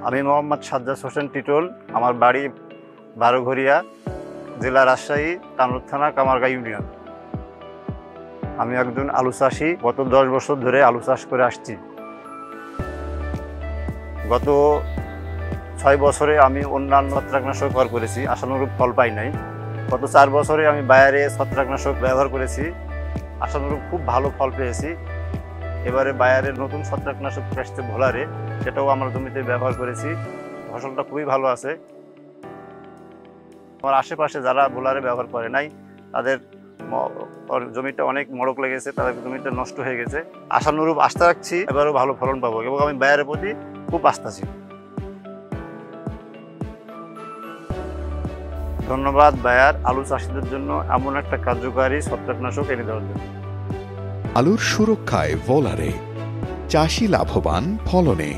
আমি মোহাম্মদ সাজ্জাদ হোসেন টিটল। আমার বাড়ি বারোঘরিয়া, জেলা রাজশাহী, কামরূপ থানা, কামারগাঁও ইউনিয়ন। আমি একজন আলু চাষি। গত 10 বছর ধরে আলু চাষ করে আসছি। গত 6 বছরে আমি অন্যান্য ছত্রাকনাশক ব্যবহার করেছি, আশানুরূপ ফল পাই নাই। গত 4 বছরে আমি বায়ারে ছত্রাকনাশক ব্যবহার করেছি, আশানুরূপ খুব ভালো ফল পেয়েছি। এবারে বায়ারের নতুন ছত্রাকনাশক আসছে ভোলারে, সেটাও আমার জমিতে ব্যবহার করেছি। ফসলটা খুবই ভালো আছে। আমার আশেপাশে যারা ভোলারে ব্যবহার করে নাই, তাদের জমিটা অনেক মড়ক লেগেছে, তাদের জমিটা নষ্ট হয়ে গেছে। আশানুরূপ আস্থা রাখছি এবারও ভালো ফলন পাবো, এবং আমি বায়ারের প্রতি খুব আস্থাশীল। ধন্যবাদ বায়ার আলু চাষিদের জন্য এমন একটা কার্যকারী ছত্রাকনাশক এনে দেওয়ার জন্য। আলুর সুরক্ষায় ভোলারে, চাষি লাভবান ফলনে।